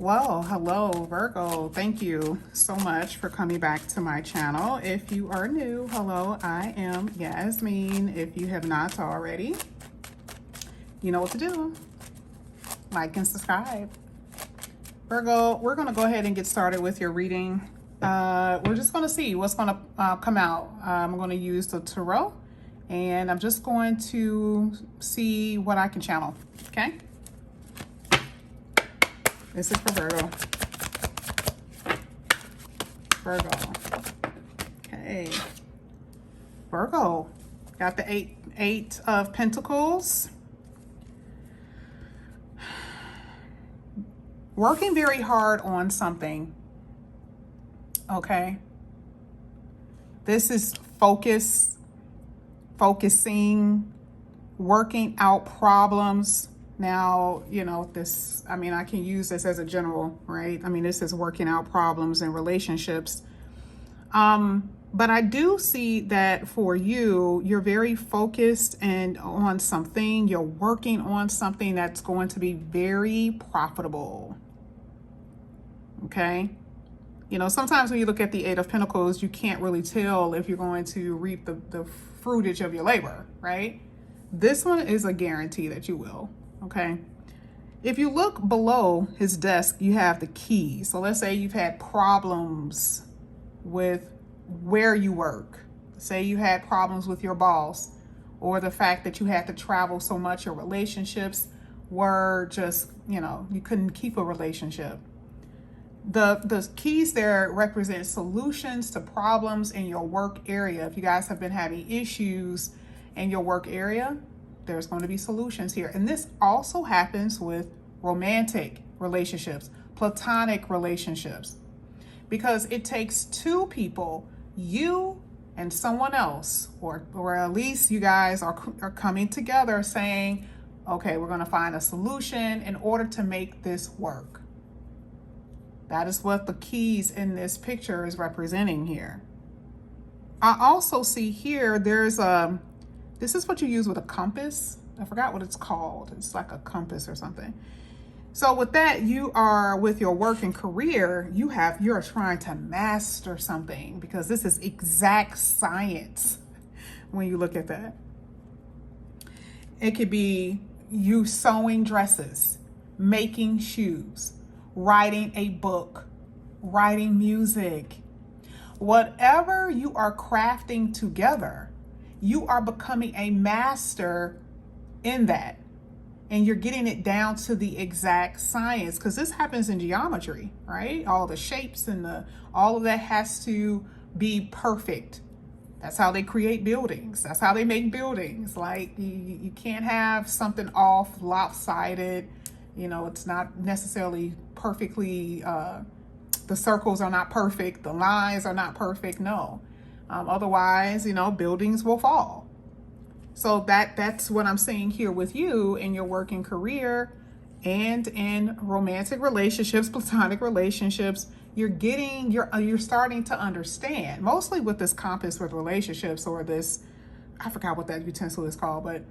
Well, hello, Virgo. Thank you so much for coming back to my channel. If you are new, hello, I am Yasmin. If you have not already, you know what to do. Like and subscribe. Virgo, we're going to go ahead and get started with your reading. We're just going to see what's going to come out. I'm going to use the tarot, and I'm just going to see what I can channel, okay? This is for Virgo. Virgo. Okay. Virgo. Got the eight of Pentacles. Working very hard on something. Okay. This is focusing, working out problems. Now, you know, this, I mean, I can use this as a general, right? I mean, this is working out problems in relationships. But I do see that for you, you're very focused and on something. You're working on something that's going to be very profitable. Okay. You know, sometimes when you look at the Eight of Pentacles, you can't really tell if you're going to reap the fruitage of your labor, right? This one is a guarantee that you will. Okay. If you look below his desk, you have the keys. So let's say you've had problems with where you work. Say you had problems with your boss, or the fact that you had to travel so much, your relationships were just, you know, you couldn't keep a relationship. The keys there represent solutions to problems in your work area. If you guys have been having issues in your work area, there's going to be solutions here. And this also happens with romantic relationships, platonic relationships, because it takes two people, you and someone else, or at least you guys are coming together saying, okay, we're going to find a solution in order to make this work. That is what the keys in this picture is representing here. I also see here, this is what you use with a compass. I forgot what it's called. It's like a compass or something. So with that, you are with your work and career, you're trying to master something, because this is exact science when you look at that. It could be you sewing dresses, making shoes, writing a book, writing music. Whatever you are crafting together, you are becoming a master in that. And you're getting it down to the exact science, because this happens in geometry, right? All the shapes and all of that has to be perfect. That's how they create buildings. That's how they make buildings. Like you can't have something off, lopsided. You know, it's not necessarily perfectly, the circles are not perfect. The lines are not perfect. No. Otherwise, you know, buildings will fall. So that's what I'm saying here with you in your work and career, and in romantic relationships, platonic relationships. You're starting to understand, mostly with this compass with relationships, or this, I forgot what that utensil is called, but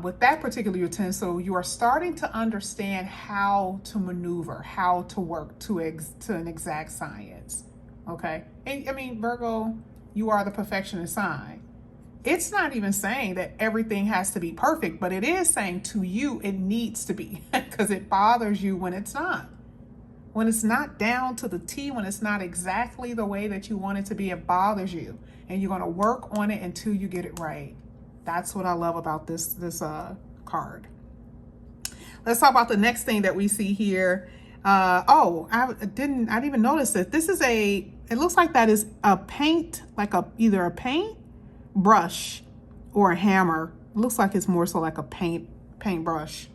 with that particular utensil, you are starting to understand how to maneuver, how to work to an exact science. Okay. And, I mean, Virgo, you are the perfectionist sign. It's not even saying that everything has to be perfect, but it is saying to you it needs to be, because it bothers you when it's not. When it's not down to the T, when it's not exactly the way that you want it to be, it bothers you. And you're going to work on it until you get it right. That's what I love about this card. Let's talk about the next thing that we see here. I didn't even notice it. This is it looks like that is a paint, like either a paint brush or a hammer. It looks like it's more so like a paintbrush.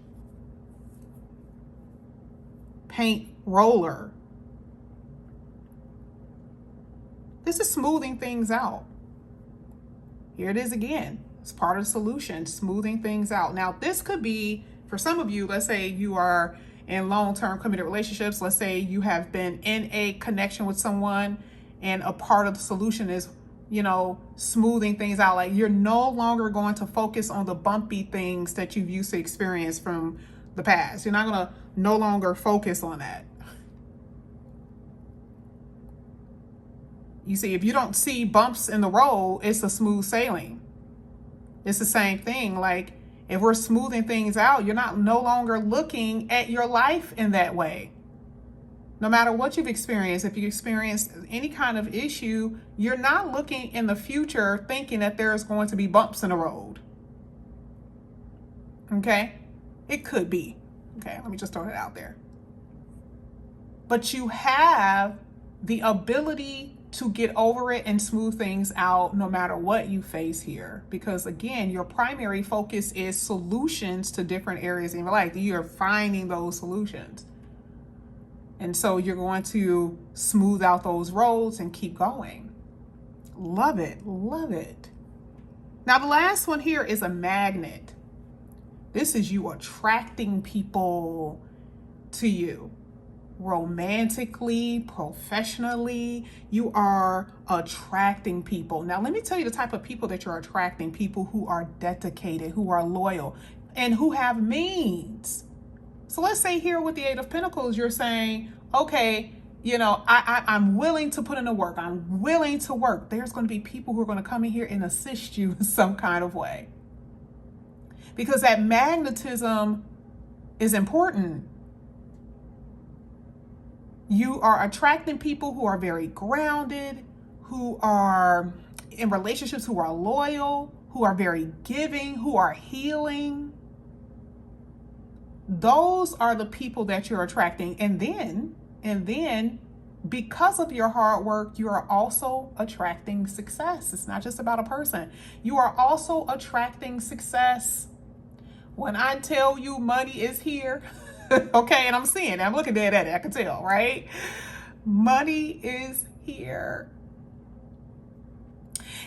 Paint roller. This is smoothing things out. Here it is again. It's part of the solution, smoothing things out. Now, this could be, for some of you, let's say you are in long-term committed relationships. Let's say you have been in a connection with someone, and a part of the solution is, you know, smoothing things out. Like, you're no longer going to focus on the bumpy things that you've used to experience from the past. You're not going to no longer focus on that. You see, if you don't see bumps in the road, it's a smooth sailing. It's the same thing. Like, if we're smoothing things out, you're no longer looking at your life in that way. No matter what you've experienced, if you experienced any kind of issue, you're not looking in the future thinking that there's going to be bumps in the road. Okay? It could be. Okay, let me just throw it out there. But you have the ability to get over it and smooth things out no matter what you face here. Because again, your primary focus is solutions to different areas in your life. You're finding those solutions. And so you're going to smooth out those roads and keep going. Love it, love it. Now the last one here is a magnet. This is you attracting people to you. Romantically, professionally, you are attracting people. Now, let me tell you the type of people that you're attracting: people who are dedicated, who are loyal, and who have means. So let's say here with the Eight of Pentacles, you're saying, okay, you know, I'm willing to put in the work. I'm willing to work. There's going to be people who are going to come in here and assist you in some kind of way. Because that magnetism is important. You are attracting people who are very grounded, who are in relationships, who are loyal, who are very giving, who are healing. Those are the people that you're attracting. And then because of your hard work, you are also attracting success. It's not just about a person. You are also attracting success. When I tell you money is here, okay, and I'm seeing it, I'm looking dead at it, I can tell, right? Money is here.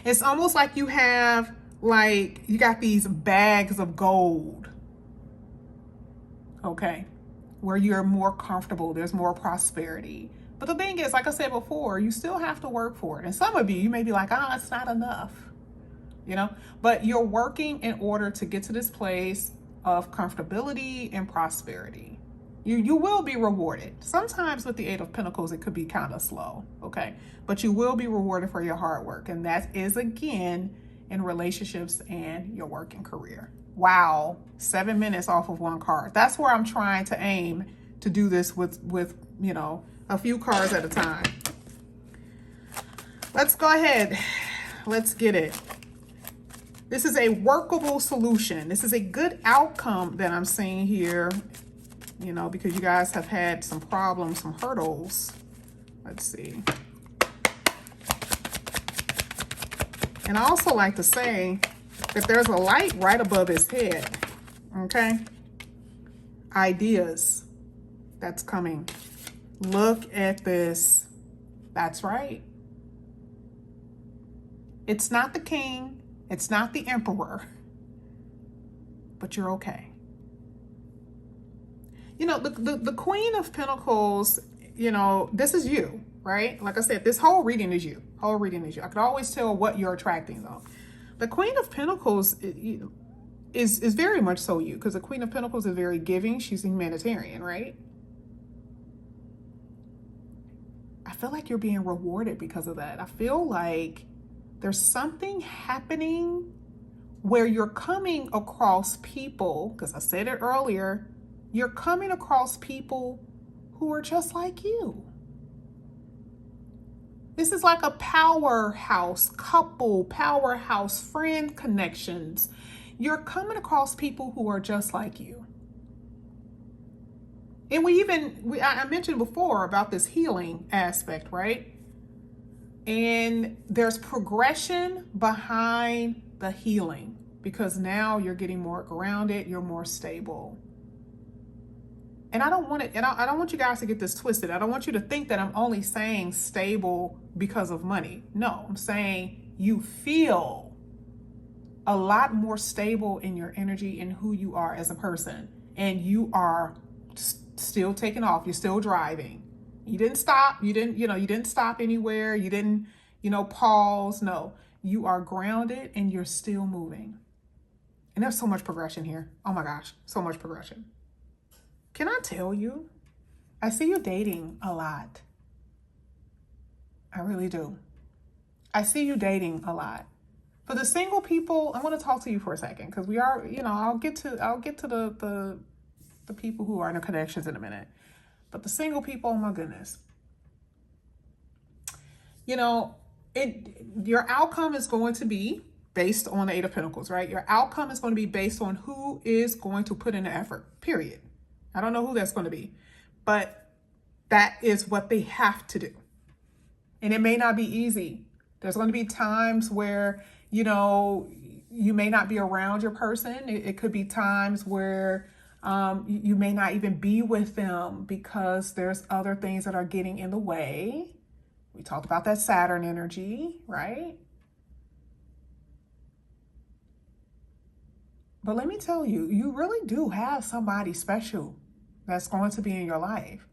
It's almost like you got these bags of gold, okay, where you're more comfortable, there's more prosperity. But the thing is, like I said before, you still have to work for it. And some of you may be like, it's not enough, you know, but you're working in order to get to this place of comfortability and prosperity. You will be rewarded. Sometimes with the Eight of Pentacles, it could be kind of slow, okay? But you will be rewarded for your hard work. And that is, again, in relationships and your work and career. Wow, 7 minutes off of one card. That's where I'm trying to aim to do this with you know, a few cards at a time. Let's go ahead. Let's get it. This is a workable solution. This is a good outcome that I'm seeing here, you know, because you guys have had some problems, some hurdles. Let's see. And I also like to say that there's a light right above his head, okay? Ideas that's coming. Look at this. That's right. It's not the king. It's not the emperor, but you're okay. You know, the Queen of Pentacles, you know, this is you, right? Like I said, this whole reading is you. Whole reading is you. I can always tell what you're attracting, though. The Queen of Pentacles is very much so you, because the Queen of Pentacles is very giving. She's a humanitarian, right? I feel like you're being rewarded because of that. I feel like there's something happening where you're coming across people, because I said it earlier, you're coming across people who are just like you. This is like a powerhouse couple, powerhouse friend connections. You're coming across people who are just like you. And I mentioned before about this healing aspect, right? And there's progression behind the healing because now you're getting more grounded, you're more stable. And I don't want you guys to get this twisted. I don't want you to think that I'm only saying stable because of money. No, I'm saying you feel a lot more stable in your energy and who you are as a person. And you are still taking off. You're still driving. You didn't stop. You didn't stop anywhere. You didn't, pause. No, you are grounded and you're still moving. And there's so much progression here. Oh my gosh, so much progression. Can I tell you? I see you dating a lot. I really do. I see you dating a lot. For the single people, I want to talk to you for a second because we are, I'll get to the people who are in the connections in a minute. But the single people, oh my goodness. Your outcome is going to be based on the Eight of Pentacles, right? Your outcome is going to be based on who is going to put in the effort, period. I don't know who that's going to be, but that is what they have to do. And it may not be easy. There's going to be times where, you may not be around your person. It could be times where you may not even be with them because there's other things that are getting in the way. We talked about that Saturn energy, right? But let me tell you, you really do have somebody special that's going to be in your life.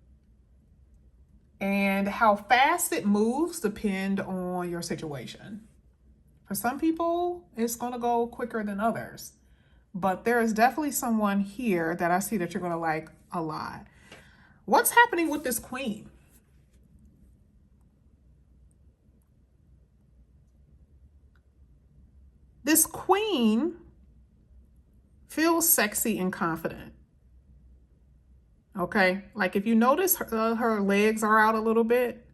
And how fast it moves depend on your situation. For some people, it's going to go quicker than others. But there is definitely someone here that I see that you're going to like a lot. What's happening with this queen? This queen feels sexy and confident. Okay, like if you notice her legs are out a little bit,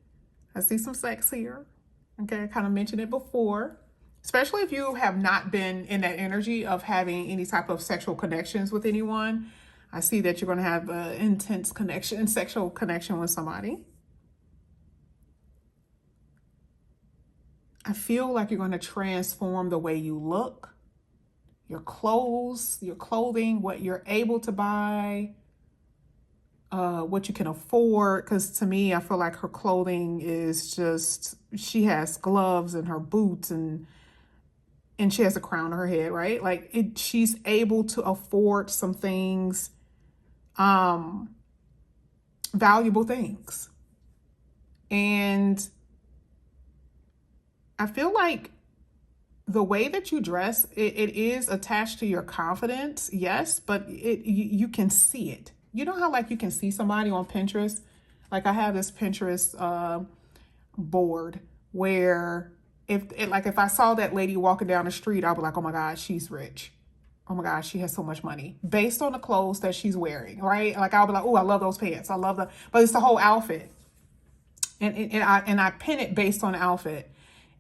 I see some sex here. Okay, I kind of mentioned it before, especially if you have not been in that energy of having any type of sexual connections with anyone. I see that you're going to have an intense connection, sexual connection with somebody. I feel like you're going to transform the way you look, your clothes, your clothing, what you're able to buy, what you can afford. Because to me, I feel like her clothing is just, she has gloves and her boots and she has a crown on her head, right? Like she's able to afford some things, valuable things. And I feel like the way that you dress, it is attached to your confidence, yes, but you can see it. You know how like you can see somebody on Pinterest? Like I have this Pinterest board where if I saw that lady walking down the street, I'd be like, oh my God, she's rich. Oh my gosh, she has so much money based on the clothes that she's wearing, right? Like I'll be like, oh, I love those pants. I love but it's the whole outfit. And I pin it based on the outfit.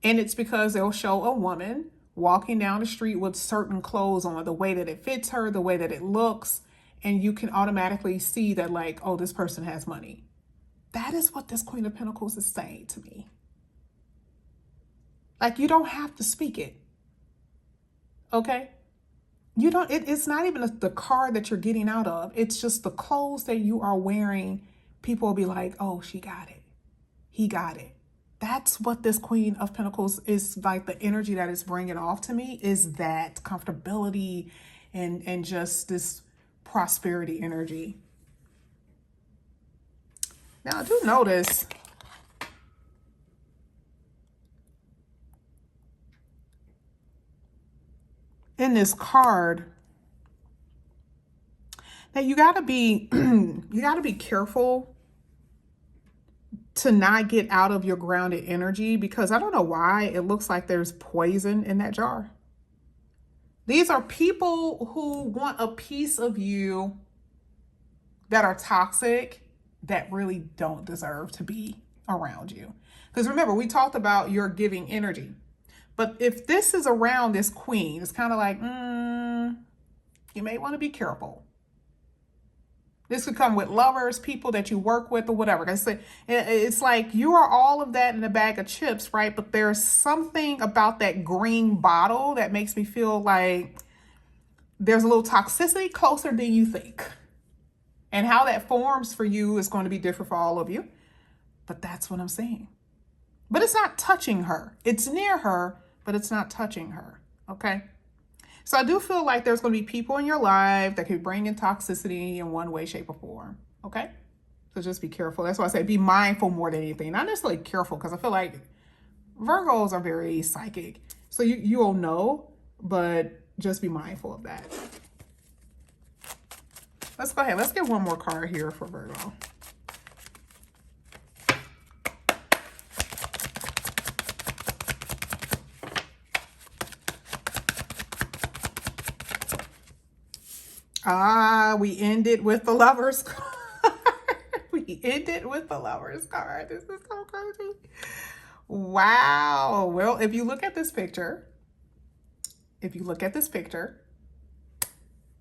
And it's because they'll show a woman walking down the street with certain clothes on, the way that it fits her, the way that it looks. And you can automatically see that like, oh, this person has money. That is what this Queen of Pentacles is saying to me. Like you don't have to speak it. Okay? You don't, it's not even the car that you're getting out of. It's just the clothes that you are wearing. People will be like, oh, she got it. He got it. That's what this Queen of Pentacles is like. The energy that is bringing off to me is that comfortability and just this prosperity energy. Now I do notice in this card that you gotta be careful to not get out of your grounded energy, because I don't know why it looks like there's poison in that jar. These are people who want a piece of you that are toxic, that really don't deserve to be around you. Because remember, we talked about your giving energy. But if this is around this queen, it's kind of like, you may want to be careful. This could come with lovers, people that you work with, or whatever. It's like you are all of that in a bag of chips, right? But there's something about that green bottle that makes me feel like there's a little toxicity closer than you think. And how that forms for you is going to be different for all of you. But that's what I'm saying. But it's not touching her. It's near her, but it's not touching her. Okay? So I do feel like there's going to be people in your life that could bring in toxicity in one way, shape, or form. Okay? So just be careful. That's why I say be mindful more than anything. Not necessarily careful, because I feel like Virgos are very psychic. So you'll know, but just be mindful of that. Let's go ahead. Let's get one more card here for Virgo. We ended with the Lovers card. We ended with the Lovers card. This is so crazy. Wow. Well, if you look at this picture,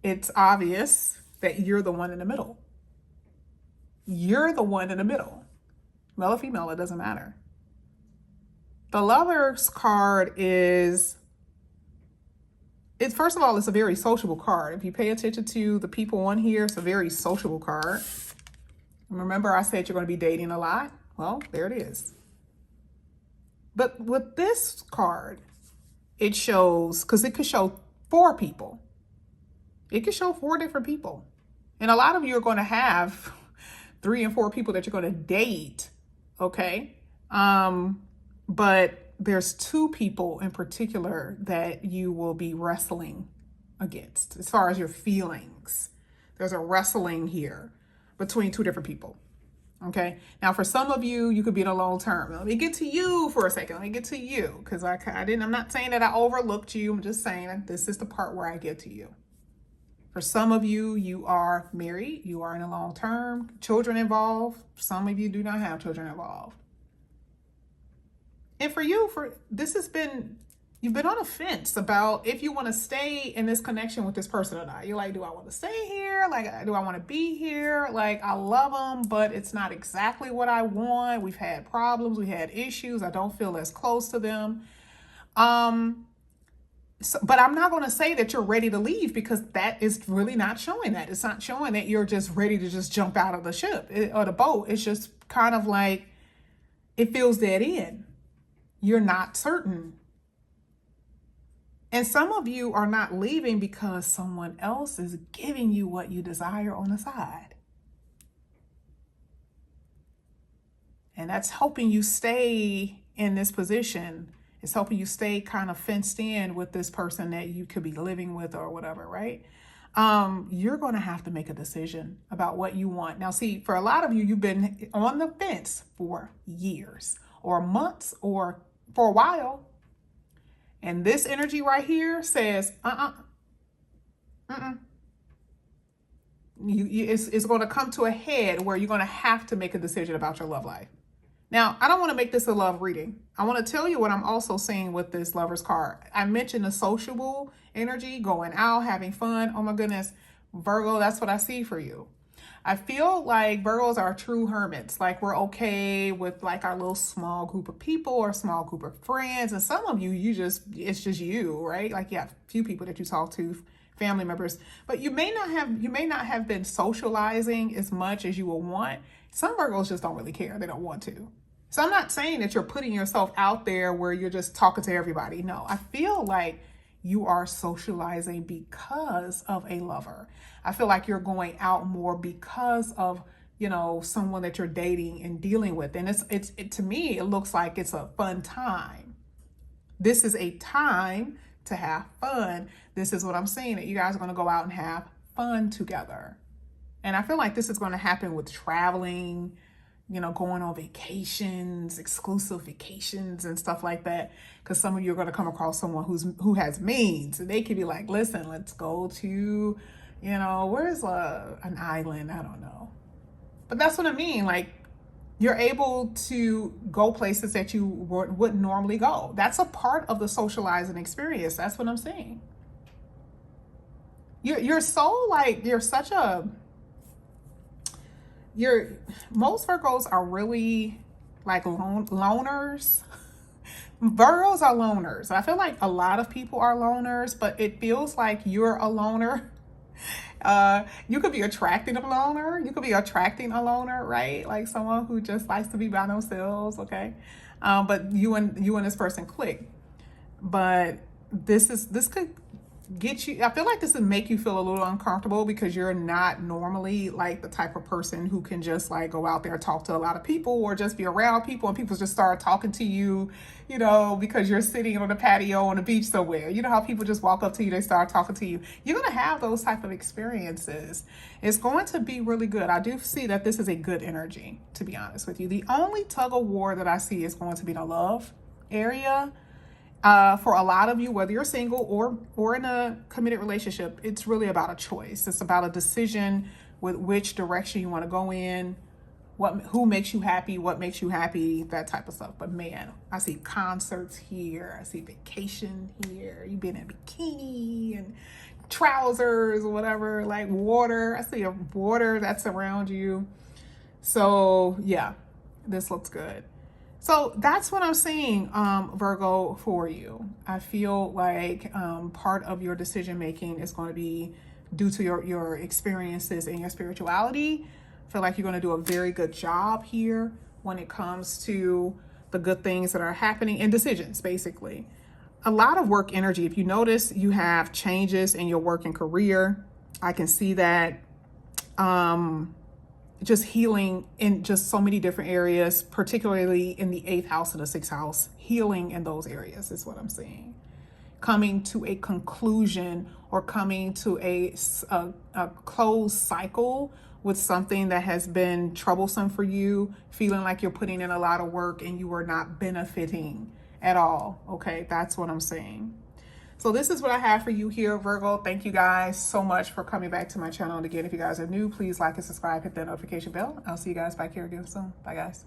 it's obvious that you're the one in the middle. You're the one in the middle. Male or female, it doesn't matter. The Lovers card first of all, it's a very sociable card. If you pay attention to the people on here, it's a very sociable card. Remember I said you're going to be dating a lot? Well, there it is. But with this card, it shows, because it could show 4 people. It could show 4 different people. And a lot of you are going to have 3 and 4 people that you're going to date, okay? But there's 2 people in particular that you will be wrestling against as far as your feelings. There's a wrestling here between 2 different people. Okay. Now, for some of you, you could be in a long term. Let me get to you for a second. Let me get to you because I'm not saying that I overlooked you. I'm just saying that this is the part where I get to you. For some of you, you are married. You are in a long term. Children involved. Some of you do not have children involved. And for you, you've been on a fence about if you want to stay in this connection with this person or not. You're like, do I want to stay here? Like, do I want to be here? Like, I love them, but it's not exactly what I want. We've had problems. We had issues. I don't feel as close to them. But I'm not going to say that you're ready to leave because that is really not showing that. It's not showing that you're just ready to just jump out of the ship or the boat. It's just kind of like it feels dead end. You're not certain. And some of you are not leaving because someone else is giving you what you desire on the side. And that's helping you stay in this position. It's helping you stay kind of fenced in with this person that you could be living with or whatever, right? You're going to have to make a decision about what you want. Now, see, for a lot of you, you've been on the fence for years or months or for a while. And this energy right here says, it's going to come to a head where you're going to have to make a decision about your love life. Now, I don't want to make this a love reading. I want to tell you what I'm also seeing with this Lovers card. I mentioned the sociable energy, going out, having fun. Oh my goodness, Virgo, that's what I see for you. I feel like Virgos are true hermits. Like we're okay with like our little small group of people or small group of friends. And some of you, it's just you, right? Like you have a few people that you talk to, family members, but you may not have been socializing as much as you will want. Some Virgos just don't really care. They don't want to. So I'm not saying that you're putting yourself out there where you're just talking to everybody. No, I feel like you are socializing because of a lover. I feel like you're going out more because of, someone that you're dating and dealing with. And to me, it looks like it's a fun time. This is a time to have fun. This is what I'm saying, that you guys are going to go out and have fun together. And I feel like this is going to happen with traveling, going on vacations, exclusive vacations and stuff like that. Because some of you are going to come across someone who has means. And they could be like, listen, let's go to, where's an island? I don't know. But that's what I mean. Like, you're able to go places that you wouldn't normally go. That's a part of the socializing experience. That's what I'm saying. Most Virgos are really like loners. Virgos are loners. I feel like a lot of people are loners, but it feels like you're a loner. You could be attracting a loner. You could be attracting a loner, right? Like someone who just likes to be by themselves, okay? But you and this person click. But this could get you, I feel like this would make you feel a little uncomfortable because you're not normally like the type of person who can just like go out there and talk to a lot of people or just be around people and people just start talking to you, you know, because you're sitting on the patio on the beach somewhere. You know how people just walk up to you, they start talking to you. You're going to have those type of experiences. It's going to be really good. I do see that this is a good energy, to be honest with you. The only tug of war that I see is going to be the love area. For a lot of you, whether you're single or in a committed relationship, it's really about a choice. It's about a decision with which direction you want to go in, who makes you happy, what makes you happy, that type of stuff. But man, I see concerts here. I see vacation here. You've been in a bikini and trousers or whatever, like water. I see a water that's around you. So yeah, this looks good. So that's what I'm seeing, Virgo, for you. I feel like part of your decision making is going to be due to your experiences and your spirituality. I feel like you're going to do a very good job here when it comes to the good things that are happening and decisions, basically. A lot of work energy. If you notice, you have changes in your work and career. I can see that. Just healing in just so many different areas, particularly in the 8th house and the 6th house. Healing in those areas is what I'm seeing. Coming to a conclusion or coming to a closed cycle with something that has been troublesome for you, feeling like you're putting in a lot of work and you are not benefiting at all. Okay, that's what I'm saying. So this is what I have for you here, Virgo. Thank you guys so much for coming back to my channel. And again, if you guys are new, please like and subscribe, hit that notification bell. I'll see you guys back here again soon. Bye, guys.